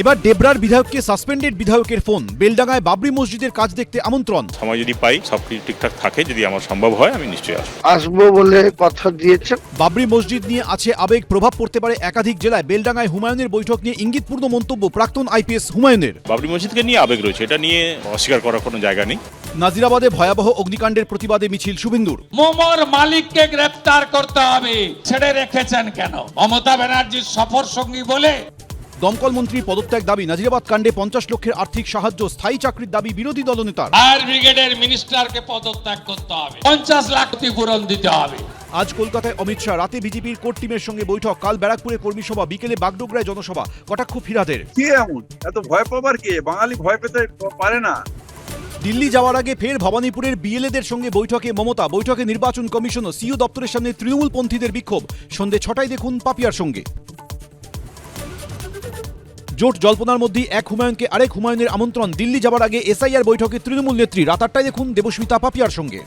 এবার ডেবরার বিধায়ককে সাসপেন্ডেড বিধায়কের ফোন, বেলডাঙ্গায় বাবরি মসজিদের কাজ দেখতে আমন্ত্রণ। সময় যদি পাই, সবকিছু ঠিকঠাক থাকে, যদি আমার সম্ভব হয় আমি নিশ্চয়ই আসবো বলে কথা দিয়েছেন। বাবরি মসজিদ নিয়ে আছে আবেগ, প্রভাব পড়তে পারে একাধিক জেলায়। বেলডাঙ্গায় হুমায়ুনের বৈঠক নিয়ে ইঙ্গিতপূর্ণ মন্তব্য প্রাক্তন আইপিএস হুমায়ুনের। বাবরি মসজিদকে নিয়ে আবেগ রয়েছে, এটা নিয়ে অস্বীকার করার কোনো জায়গা নেই। নাজিরাবাদে ভয়াবহ অগ্নিকাণ্ডের প্রতিবাদে মিছিল শুভেন্দুর। মোমোর মালিককে গ্রেফতার করতে হবে, ছেড়ে রেখেছেন কেন? মমতা ব্যানার্জির সফর সঙ্গী বলে। দমকল মন্ত্রীর পদত্যাগ দাবি। নাজিরাবাদ কাণ্ডে 50 লক্ষের আর্থিক সাহায্য, স্থায়ী চাকরির দাবি বিরোধী দলনেতার। ফায়ার ব্রিগেডের মিনিস্টারকে পদত্যাগ করতে হবে, 50 লাখ ক্ষতিপূরণ দিতে হবে। আজ কলকাতায় অমিত শাহ, রাতে বিজেপির কোর টিমের সঙ্গে বৈঠক। কাল ব্যারাকপুরে কর্মী সভা, বিকেলে বাগডোগরায় জনসভা। কটাক্ষ ফিরহাদের। কি এমন এত ভয় পাবার কে? বাঙালি ভয় পেতে পারে না। দিল্লি যাওয়ার আগে ফের ভবানীপুরের বিএলএদের সঙ্গে বৈঠকে মমতা। বৈঠকে নির্বাচন কমিশন ও সিইও দপ্তরের সামনে তৃণমূলপন্থীদের বিক্ষোভ। সন্ধে 6টায় দেখুন পাপিয়ার সঙ্গে। জোট জল্পনার মধ্যে এক হুমায়ুনকে আরেক হুমায়ুনের আমন্ত্রণ। দিল্লি যাওয়ার আগে এসআইআর বৈঠকে তৃণমূল নেত্রী। রাত 8টায় দেখুন দেবস্মিতা পাপিয়ার সঙ্গে।